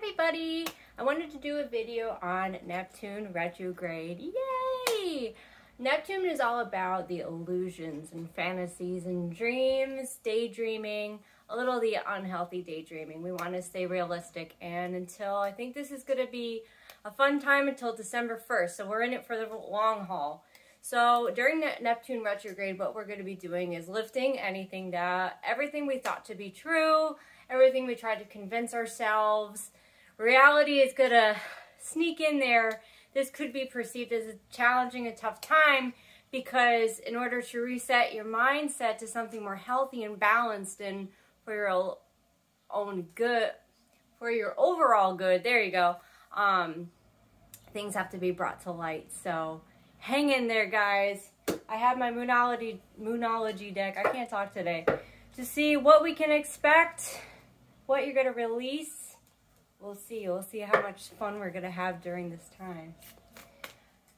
everybody! I wanted to do a video on Neptune Retrograde. Yay! Neptune is all about the illusions and fantasies and dreams, daydreaming, a little of the unhealthy daydreaming. We want to stay realistic, and I think this is going to be a fun time until December 1st, so we're in it for the long haul. So during Neptune Retrograde, what we're going to be doing is lifting everything we thought to be true, everything we tried to convince ourselves. Reality is going to sneak in there. This could be perceived as a challenging and tough time because in order to reset your mindset to something more healthy and balanced and for your own good, for your overall good, there you go, things have to be brought to light. So hang in there, guys. I have my Moonology deck. I can't talk today. To see what we can expect, what you're going to release. We'll see. We'll see how much fun we're going to have during this time.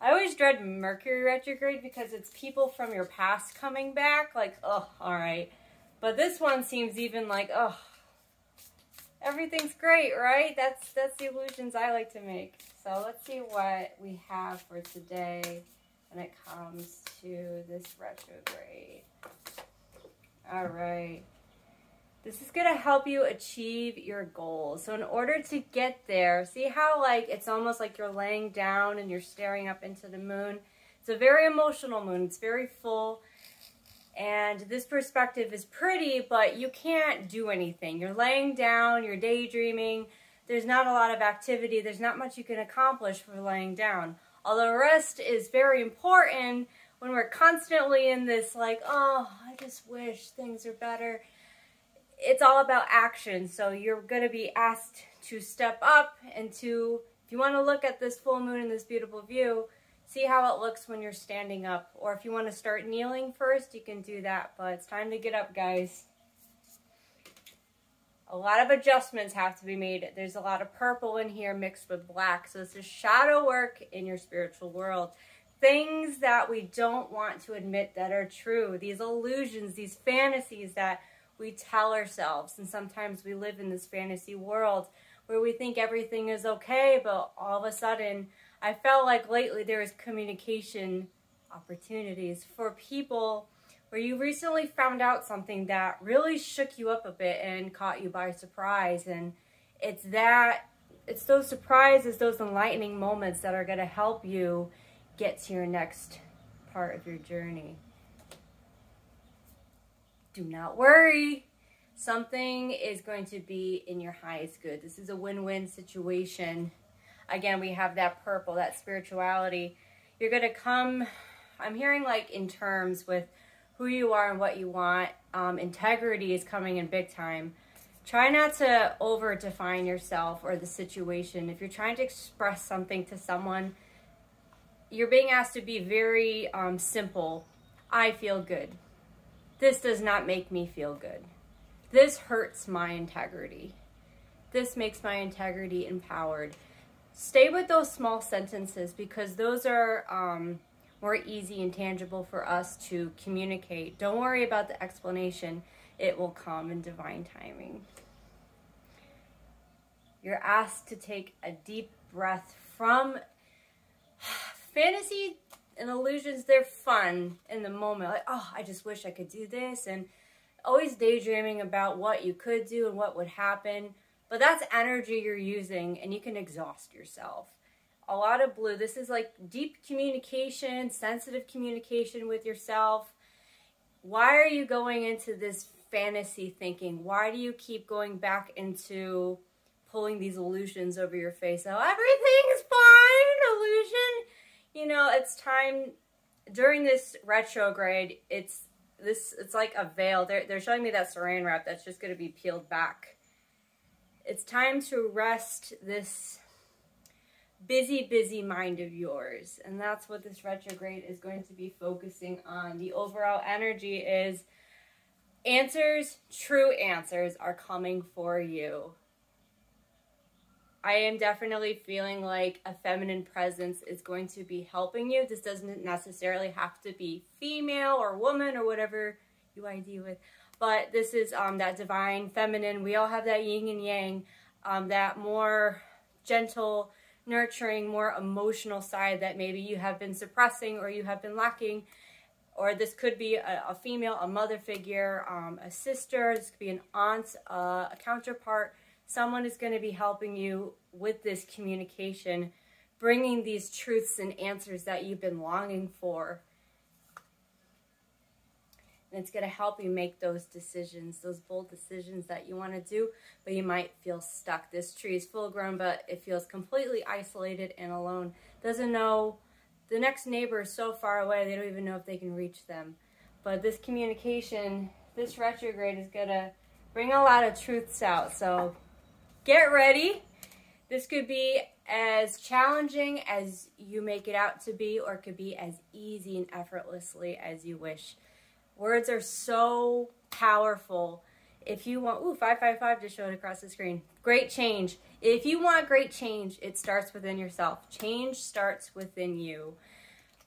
I always dread Mercury retrograde because it's people from your past coming back. Like, oh, all right. But this one seems even like, oh, everything's great, right? That's the illusions I like to make. So let's see what we have for today when it comes to this retrograde. All right. This is going to help you achieve your goals. So in order to get there, see how like it's almost like you're laying down and you're staring up into the moon. It's a very emotional moon. It's very full. And this perspective is pretty, but you can't do anything. You're laying down, you're daydreaming. There's not a lot of activity. There's not much you can accomplish for laying down. Although rest is very important when we're constantly in this like, oh, I just wish things are better. It's all about action. So you're going to be asked to step up and if you want to look at this full moon and this beautiful view, see how it looks when you're standing up. Or if you want to start kneeling first, you can do that. But it's time to get up, guys. A lot of adjustments have to be made. There's a lot of purple in here mixed with black. So this is shadow work in your spiritual world. Things that we don't want to admit that are true. These illusions, these fantasies that we tell ourselves. And sometimes we live in this fantasy world where we think everything is okay, but all of a sudden, I felt like lately there was communication opportunities for people where you recently found out something that really shook you up a bit and caught you by surprise. And it's those surprises, those enlightening moments that are going to help you get to your next part of your journey. Do not worry. Something is going to be in your highest good. This is a win-win situation. Again, we have that purple, that spirituality. You're going to come, I'm hearing like in terms with who you are and what you want. Integrity is coming in big time. Try not to over-define yourself or the situation. If you're trying to express something to someone, you're being asked to be very simple. I feel good. This does not make me feel good. This hurts my integrity. This makes my integrity empowered. Stay with those small sentences because those are more easy and tangible for us to communicate. Don't worry about the explanation. It will come in divine timing. You're asked to take a deep breath from fantasy and illusions. They're fun in the moment. Like, oh, I just wish I could do this. And always daydreaming about what you could do and what would happen. But that's energy you're using and you can exhaust yourself. A lot of blue. This is like deep communication, sensitive communication with yourself. Why are you going into this fantasy thinking? Why do you keep going back into pulling these illusions over your face? Oh, everything's fine, illusion. You know, it's time during this retrograde. It's like a veil. They're showing me that saran wrap that's just going to be peeled back. It's time to rest this busy mind of yours. And that's what this retrograde is going to be focusing on. The overall energy is answers, true answers are coming for you. I am definitely feeling like a feminine presence is going to be helping you. This doesn't necessarily have to be female or woman or whatever you ID with. But this is that divine feminine. We all have that yin and yang. that more gentle, nurturing, more emotional side that maybe you have been suppressing or you have been lacking. Or this could be a female, a mother figure, a sister, this could be an aunt, a counterpart. Someone is going to be helping you with this communication, bringing these truths and answers that you've been longing for. And it's going to help you make those decisions, those bold decisions that you want to do, but you might feel stuck. This tree is full grown, but it feels completely isolated and alone. Doesn't know, the next neighbor is so far away, they don't even know if they can reach them. But this communication, this retrograde is going to bring a lot of truths out. So get ready. This could be as challenging as you make it out to be, or it could be as easy and effortlessly as you wish. Words are so powerful. If you want, 555 just showed across the screen. Great change. If you want great change, it starts within yourself. Change starts within you.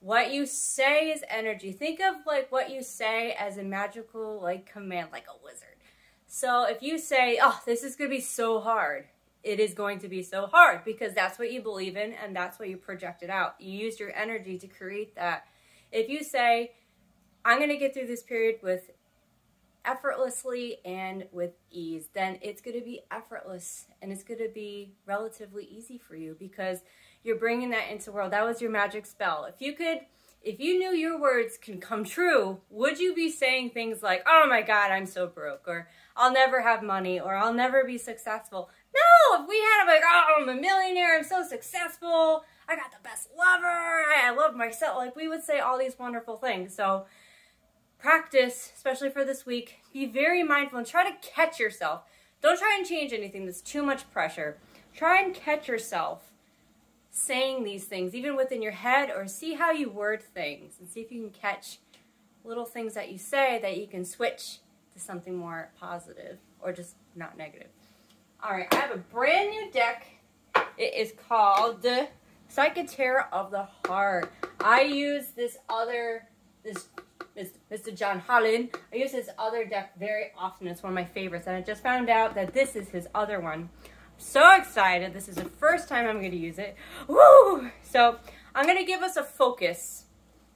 What you say is energy. Think of like what you say as a magical like command, like a wizard. So if you say, oh, this is going to be so hard, it is going to be so hard because that's what you believe in and that's what you projected out. You used your energy to create that. If you say, I'm going to get through this period with effortlessly and with ease, then it's going to be effortless and it's going to be relatively easy for you because you're bringing that into the world. That was your magic spell. If you knew your words can come true, would you be saying things like, oh my God, I'm so broke, or I'll never have money, or I'll never be successful? No, if we had like, oh, I'm a millionaire, I'm so successful, I got the best lover, I love myself, like we would say all these wonderful things. So practice, especially for this week, be very mindful and try to catch yourself. Don't try and change anything. That's too much pressure. Try and catch yourself saying these things, even within your head, or see how you word things and see if you can catch little things that you say that you can switch to something more positive or just not negative. All right, I have a brand new deck. It is called the Psychotera of the Heart. I use this Mr. John Holland. I use his other deck very often. It's one of my favorites, and I just found out that this is his other one. I'm so excited. This is the first time I'm going to use it. Woo! So I'm going to give us a focus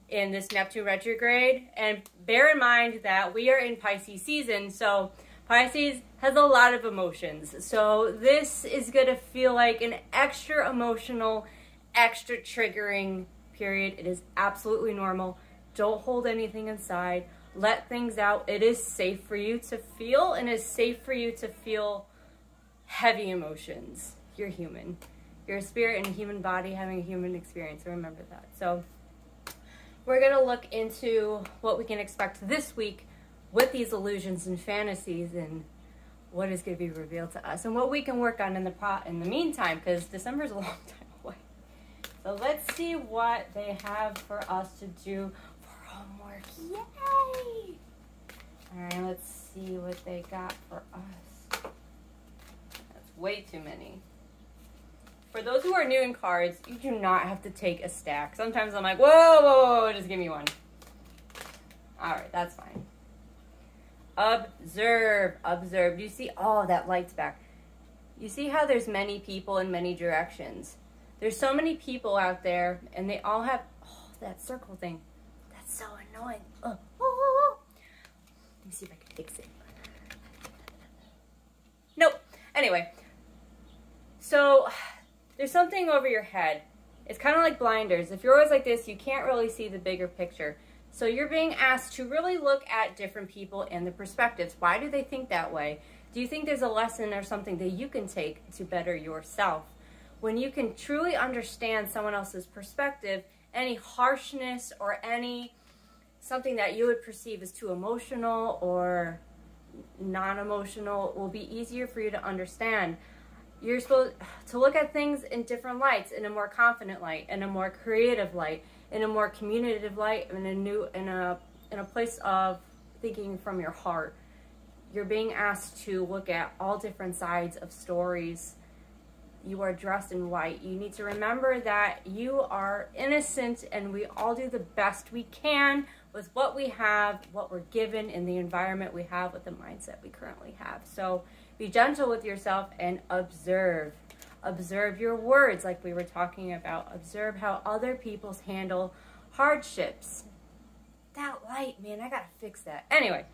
in this Neptune retrograde, and bear in mind that we are in Pisces season, so Pisces has a lot of emotions. So this is going to feel like an extra emotional, extra triggering period. It is absolutely normal. Don't hold anything inside. Let things out. It is safe for you to feel, and it's safe for you to feel heavy emotions. You're human. You're a spirit in a human body having a human experience. Remember that. So we're going to look into what we can expect this week with these illusions and fantasies and what is going to be revealed to us and what we can work on in the meantime, because December is a long time away. So let's see what they have for us to do. Yay! Alright, let's see what they got for us. That's way too many. For those who are new in cards, you do not have to take a stack. Sometimes I'm like, whoa, whoa, whoa, just give me one. Alright, that's fine. Observe, observe. Do you see? Oh, that light's back. You see how there's many people in many directions. There's so many people out there, and they all have, oh, that circle thing. So annoying. Let me see if I can fix it. Nope. Anyway, so there's something over your head. It's kind of like blinders. If you're always like this, you can't really see the bigger picture. So you're being asked to really look at different people and the perspectives. Why do they think that way? Do you think there's a lesson or something that you can take to better yourself? When you can truly understand someone else's perspective, any harshness or any something that you would perceive as too emotional or non-emotional will be easier for you to understand. You're supposed to look at things in different lights, in a more confident light, in a more creative light, in a more communicative light, in a place of thinking from your heart. You're being asked to look at all different sides of stories. You are dressed in white. You need to remember that you are innocent and we all do the best we can with what we have, what we're given, in the environment we have, with the mindset we currently have. So Be gentle with yourself and observe. Observe your words, like we were talking about. Observe how other people handle hardships. That light, man, I gotta fix that. Anyway.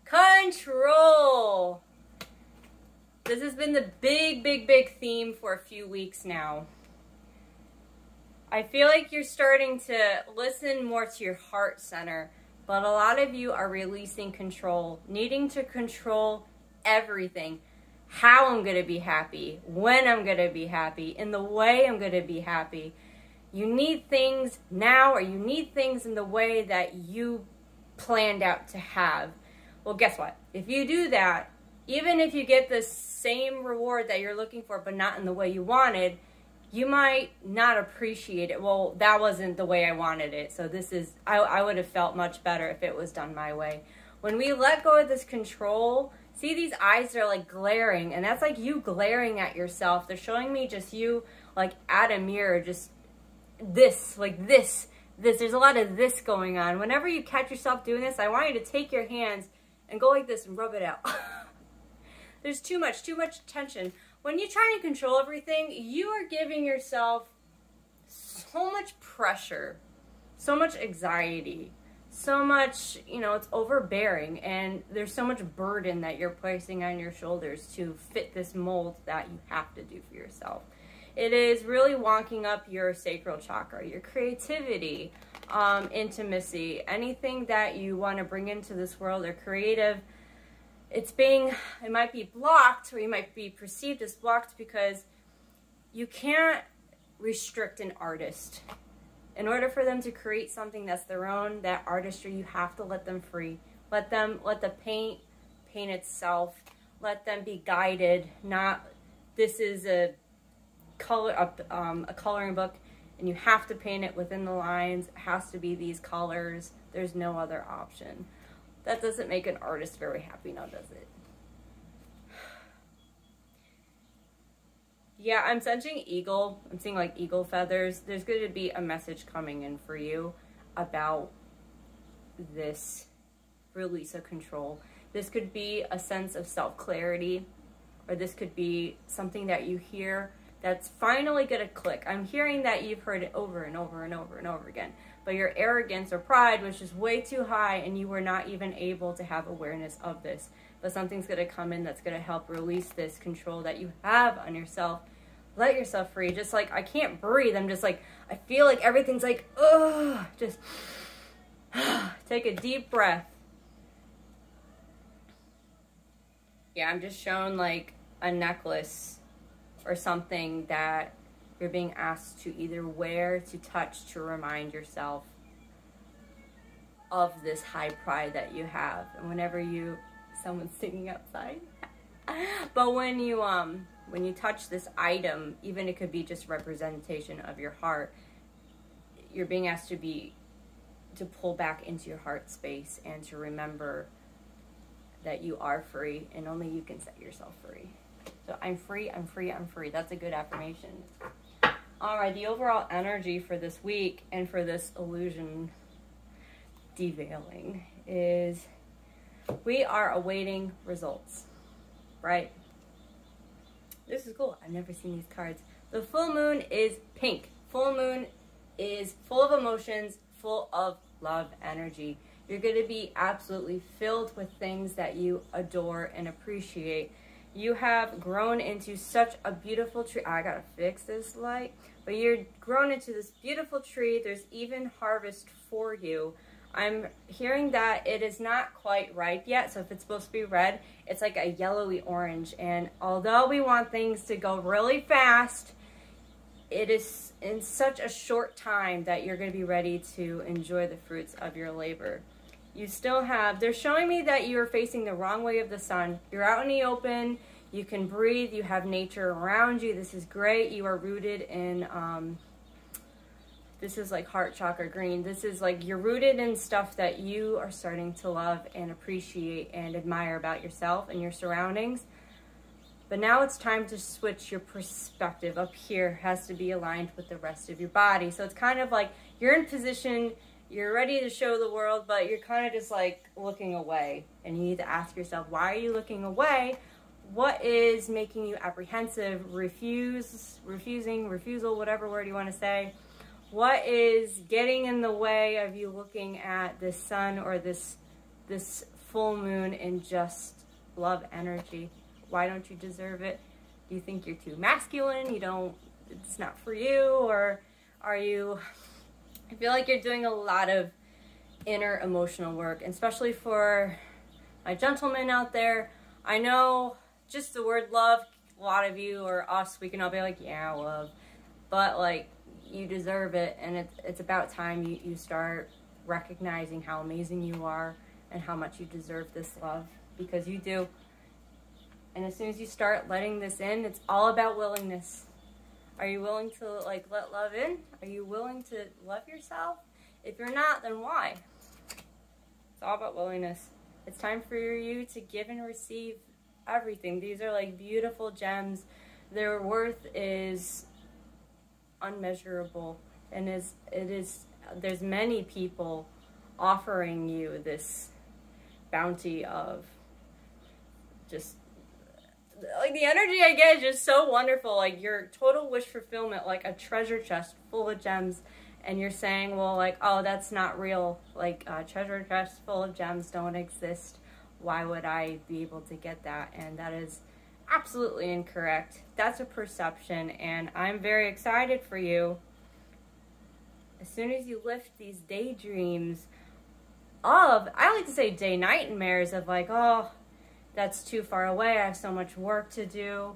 Control. This has been the big theme for a few weeks now. I feel like you're starting to listen more to your heart center, but a lot of you are releasing control, needing to control everything. How I'm going to be happy, when I'm going to be happy, in the way I'm going to be happy. You need things now, or you need things in the way that you planned out to have. Well, guess what? If you do that, even if you get the same reward that you're looking for, but not in the way you wanted, you might not appreciate it. Well, that wasn't the way I wanted it. So this is, I would have felt much better if it was done my way. When we let go of this control, see, these eyes are like glaring, and that's like you glaring at yourself. They're showing me just you like at a mirror, just this, like this. There's a lot of this going on. Whenever you catch yourself doing this, I want you to take your hands and go like this and rub it out. There's too much tension. When you try and control everything, you are giving yourself so much pressure, so much anxiety, so much, you know, it's overbearing, and there's so much burden that you're placing on your shoulders to fit this mold that you have to do for yourself. It is really wonking up your sacral chakra, your creativity, intimacy, anything that you want to bring into this world or creative. It might be blocked, or you might be perceived as blocked because you can't restrict an artist. In order for them to create something that's their own, that artistry, you have to let them free. Let the paint itself. Let them be guided. Not, this is a coloring book, and you have to paint it within the lines. It has to be these colors. There's no other option. That doesn't make an artist very happy now, does it? Yeah, I'm sensing eagle. I'm seeing like eagle feathers. There's going to be a message coming in for you about this release of control. This could be a sense of self-clarity, or this could be something that you hear that's finally going to click. I'm hearing that you've heard it over and over and over and over again, but your arrogance or pride was just way too high, and you were not even able to have awareness of this. But something's going to come in that's going to help release this control that you have on yourself. Let yourself free. Just like, I can't breathe. I'm just like, I feel like everything's like, ugh. Just take a deep breath. Yeah, I'm just shown like a necklace or something that you're being asked to either wear, to touch, to remind yourself of this high pride that you have. And whenever someone's singing outside, but when you touch this item, even it could be just representation of your heart, you're being asked to pull back into your heart space and to remember that you are free, and only you can set yourself free. So I'm free, I'm free, I'm free. That's a good affirmation. All right, the overall energy for this week and for this illusion deveiling is we are awaiting results, right? This is cool. I've never seen these cards. The full moon is pink. Full moon is full of emotions, full of love energy. You're going to be absolutely filled with things that you adore and appreciate. You have grown into such a beautiful tree. I gotta fix this light. But you're grown into this beautiful tree. There's even harvest for you. I'm hearing that it is not quite ripe yet. So if it's supposed to be red, it's like a yellowy orange. And although we want things to go really fast, it is in such a short time that you're going to be ready to enjoy the fruits of your labor. You still have, they're showing me that you're facing the wrong way of the sun. You're out in the open, you can breathe, you have nature around you. This is great. You are rooted in, this is like heart chakra green. This is like you're rooted in stuff that you are starting to love and appreciate and admire about yourself and your surroundings. But now it's time to switch your perspective. Up here has to be aligned with the rest of your body. So it's kind of like you're in position you're ready to show the world, but you're kind of just like looking away. And you need to ask yourself, why are you looking away? What is making you apprehensive, refusal, whatever word you want to say? What is getting in the way of you looking at this sun or this full moon in just love energy? Why don't you deserve it? Do you think you're too masculine? It's not for you? Or are you, I feel like you're doing a lot of inner emotional work, and especially for my gentlemen out there. I know just the word love, a lot of you or us, we can all be like, yeah, love. But like, you deserve it, and it's about time you start recognizing how amazing you are and how much you deserve this love, because you do. And as soon as you start letting this in, it's all about willingness. Are you willing to like let love in? Are you willing to love yourself? If you're not, then why? It's all about willingness. It's time for you to give and receive everything. These are like beautiful gems. Their worth is unmeasurable, and there's many people offering you this bounty of just like the energy I get is just so wonderful, like your total wish fulfillment, like a treasure chest full of gems. And you're saying, well, like, oh, that's not real, like treasure chests full of gems don't exist, why would I be able to get that? And that is absolutely incorrect. That's a perception, and I'm very excited for you. As soon as you lift these daydreams of, I like to say day nightmares of like, oh, that's too far away, I have so much work to do.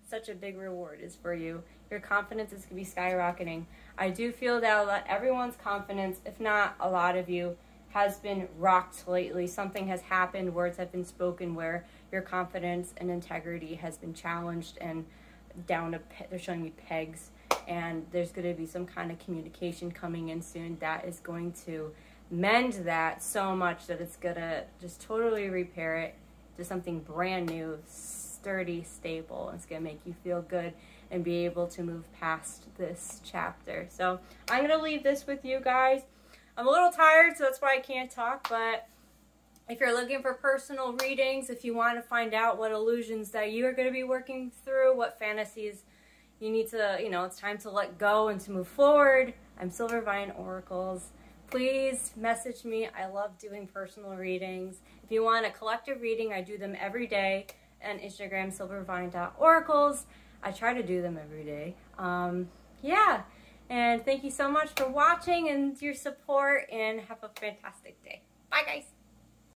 Such a big reward is for you. Your confidence is going to be skyrocketing. I do feel that everyone's confidence, if not a lot of you, has been rocked lately. Something has happened, words have been spoken where your confidence and integrity has been challenged and they're showing me pegs, and there's going to be some kind of communication coming in soon that is going to mend that so much that it's going to just totally repair it to something brand new, sturdy, stable, and it's going to make you feel good and be able to move past this chapter. So I'm going to leave this with you guys. I'm a little tired, so that's why I can't talk, but if you're looking for personal readings, if you want to find out what illusions that you are going to be working through, what fantasies you need to, it's time to let go and to move forward, I'm silvervine.oracles. Please message me. I love doing personal readings. If you want a collective reading, I do them every day on Instagram, silvervine.oracles. I try to do them every day. Yeah, and thank you so much for watching and your support, and have a fantastic day. Bye, guys.